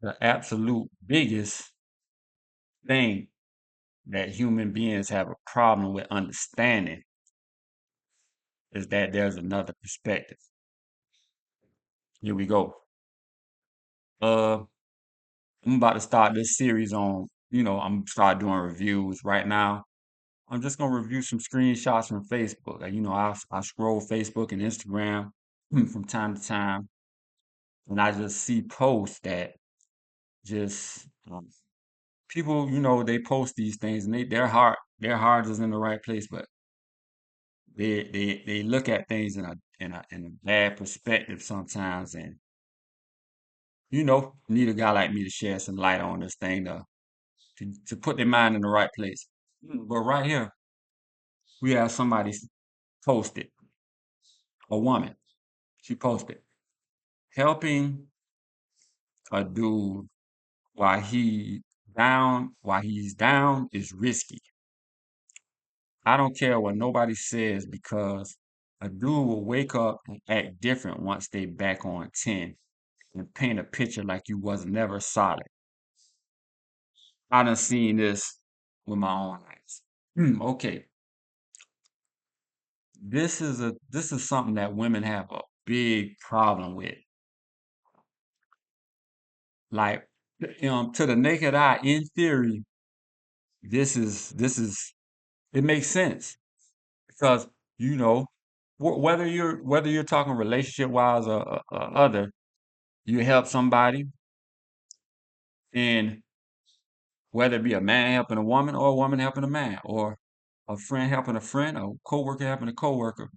the absolute biggest thing that human beings have a problem with understanding is that there's another perspective. Here we go. Uh, I'm about to start this series on, I'm start doing reviews right now. I'm just gonna review some screenshots from Facebook. I scroll Facebook and Instagram from time to time, and I just see posts that just people, they post these things and their heart is in the right place, but they look at things in a bad perspective sometimes, and need a guy like me to shed some light on this thing to put their mind in the right place. But right here, we have somebody posted, a woman. She posted, helping a dude while he's down is risky. I don't care what nobody says because a dude will wake up and act different once they back on 10 and paint a picture like you was never solid. I done seen this with my own eyes. Okay, this is something that women have a big problem with. Like, to the naked eye, in theory, this is it makes sense because you know whether you're talking relationship wise or other, you help somebody, and whether it be a man helping a woman or a woman helping a man or a friend helping a friend, a coworker helping a coworker,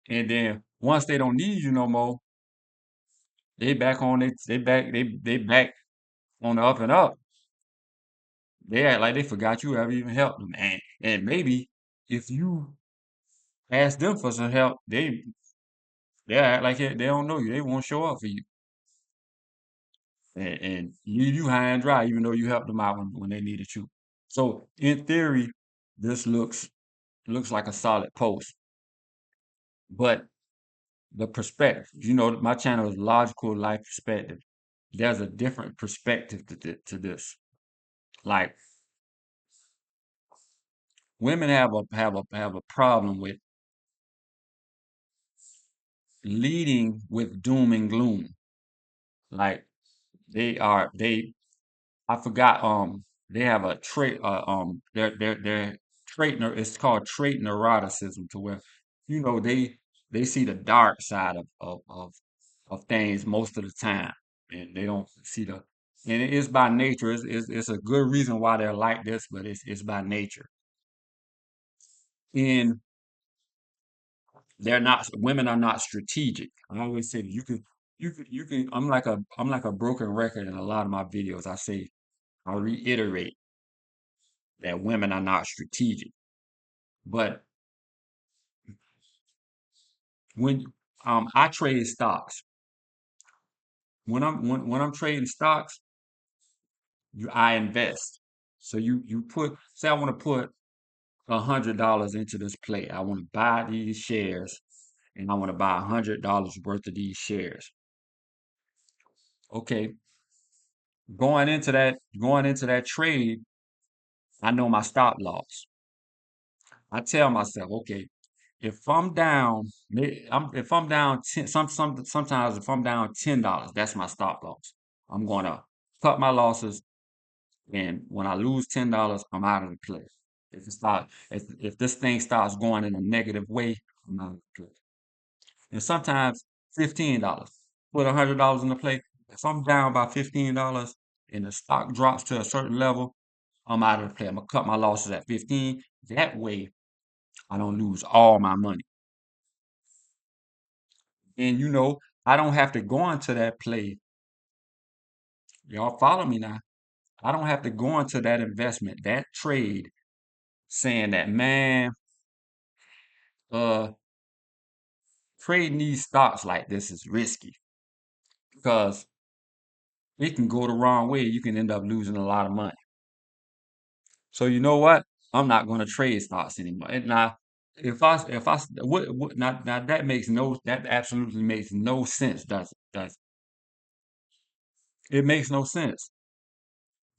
and then once they don't need you no more, they back on the up and up. They act like they forgot you ever even helped them, and maybe if you ask them for some help, they act like they don't know you. They won't show up for you and leave you high and dry, even though you helped them out when they needed you. So in theory, this looks like a solid post, but the perspective, my channel is logical life perspective. There's a different perspective to this. Like women have a problem with leading with doom and gloom. Like they I forgot they have a trait their trait it's called trait neuroticism, to where they see the dark side of things most of the time, and they don't see and it is by nature. It's a good reason why they're like this, but it's by nature. And women are not strategic. I always say that you can I'm like a broken record in a lot of my videos. I reiterate that women are not strategic. But when I trade stocks, when I'm trading stocks, I invest. So you put say I want to put $100 into this play. I want to buy these shares, and I want to buy $100 worth of these shares. Okay, going into that trade, I know my stop loss. I tell myself, okay, if I'm down, if I'm down 10, sometimes if I'm down $10, that's my stop loss. I'm gonna cut my losses, and when I lose $10, I'm out of the play. If this thing starts going in a negative way, I'm out of the play. And sometimes $15. Put $100 in the play. If I'm down by $15 and the stock drops to a certain level, I'm out of the play. I'm gonna cut my losses at 15. That way, I don't lose all my money. And I don't have to go into that play. Y'all follow me now. I don't have to go into that investment, that trade, saying that, man, uh, trading these stocks like this is risky because it can go the wrong way. You can end up losing a lot of money. So you know what? I'm not going to trade stocks anymore. And now, if I what now that absolutely makes no sense, does it? It makes no sense.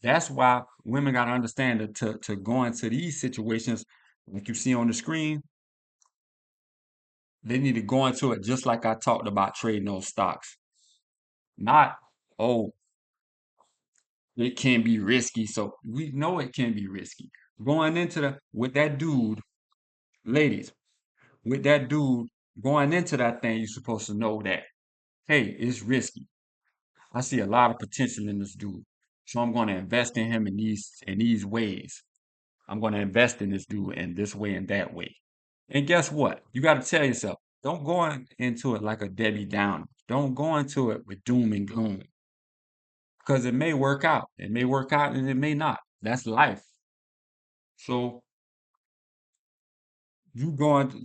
That's why women got to understand that to go into these situations, like you see on the screen, they need to go into it just like I talked about trading those stocks. Not, oh, it can be risky. So we know it can be risky. Going into the with that dude, ladies, with that dude going into that thing, you're supposed to know that, hey, it's risky. I see a lot of potential in this dude. So I'm going to invest in him in these ways. I'm going to invest in this dude in this way and that way. And guess what? You got to tell yourself, don't go into it like a Debbie Downer. Don't go into it with doom and gloom because it may work out. It may work out and it may not. That's life. So you go into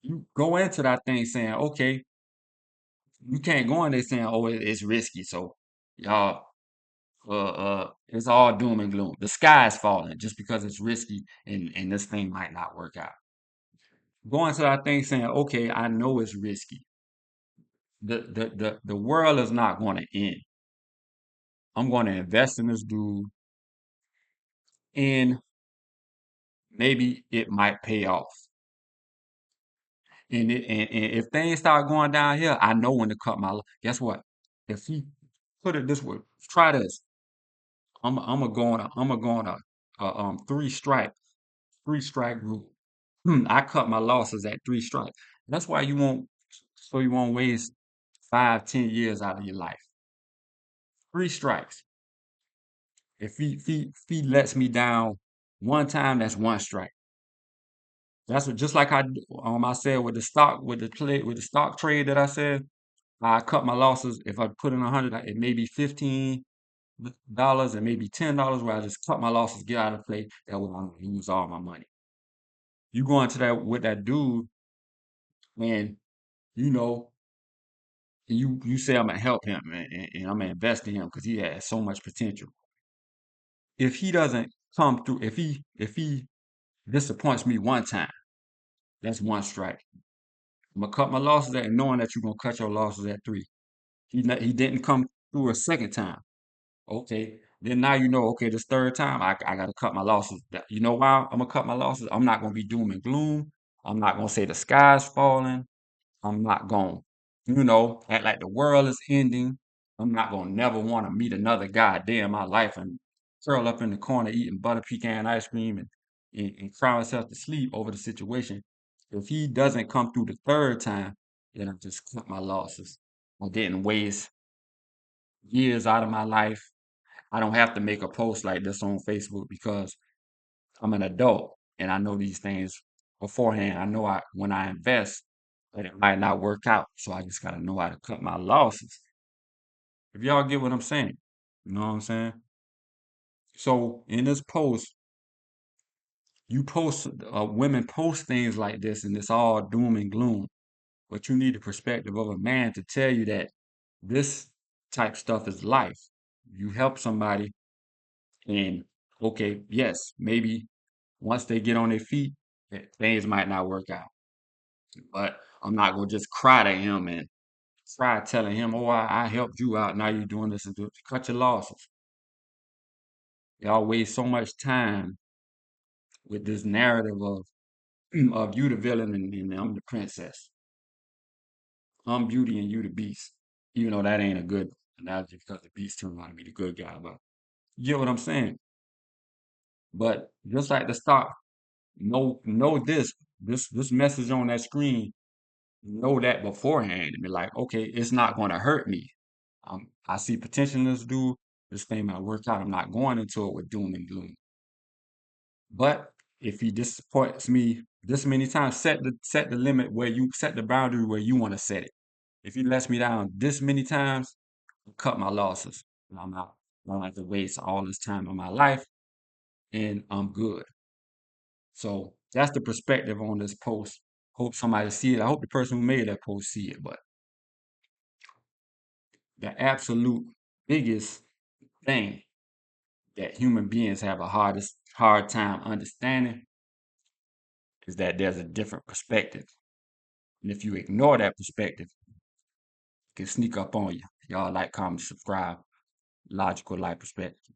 you go into that thing saying, okay, you can't go in there saying, oh, it's risky. So y'all, it's all doom and gloom. The sky is falling just because it's risky and this thing might not work out. Go into that thing saying, okay, I know it's risky. The world is not going to end. I'm going to invest in this dude, and maybe it might pay off. And if things start going down here, I know when to cut my. Guess what? If he put it this way, try this. I'm gonna go on a three strike rule. I cut my losses at three strikes. That's why you won't waste 5, 10 years out of your life. Three strikes. If he lets me down one time, that's one strike. That's what, just like I said with the stock with the stock trade that I said, I cut my losses. If I put in 100, it may be $15 and maybe $10 where I just cut my losses, get out of play. That way I'm gonna lose all my money. You go into that with that dude and you know you say I'm gonna help him and I'm gonna invest in him because he has so much potential. If he doesn't come through, if he disappoints me one time, that's one strike. I'm gonna cut my losses at knowing that you're gonna cut your losses at three. He didn't come through a second time. Okay. Then now you know, okay, this third time I gotta cut my losses. You know why I'm gonna cut my losses? I'm not gonna be doom and gloom. I'm not gonna say the sky's falling. I'm not gonna, act like the world is ending. I'm not gonna never want to meet another guy a day in my life and curl up in the corner eating butter pecan ice cream and cry myself to sleep over the situation. If he doesn't come through the third time, then I just cut my losses. I didn't waste years out of my life. I don't have to make a post like this on Facebook because I'm an adult and I know these things beforehand. I know when I invest that it might not work out. So I just gotta know how to cut my losses. If y'all get what I'm saying, you know what I'm saying? So in this post, you post women post things like this and it's all doom and gloom. But you need the perspective of a man to tell you that this type stuff is life. You help somebody and okay, yes, maybe once they get on their feet, things might not work out. But I'm not gonna just cry to him and try telling him, "Oh, I helped you out. Now you're doing this and do it." Cut your losses. Y'all waste so much time with this narrative of of you the villain and I'm the princess. I'm Beauty and you the Beast. Even though that ain't a good analogy because the Beast turned out to be the good guy, but you get what I'm saying. But just like the stock, know this message on that screen. Know that beforehand and be like, okay, it's not going to hurt me. I see potential in this dude. This thing might work out. I'm not going into it with doom and gloom. But if he disappoints me this many times, set the limit where you set the boundary where you want to set it. If he lets me down this many times, cut my losses. I'm out. I don't have to waste all this time of my life, and I'm good. So that's the perspective on this post. Hope somebody see it. I hope the person who made that post see it. But the absolute biggest thing that human beings have a hard time understanding is that there's a different perspective. And if you ignore that perspective, it can sneak up on you. Y'all like, comment, subscribe. logical life perspective.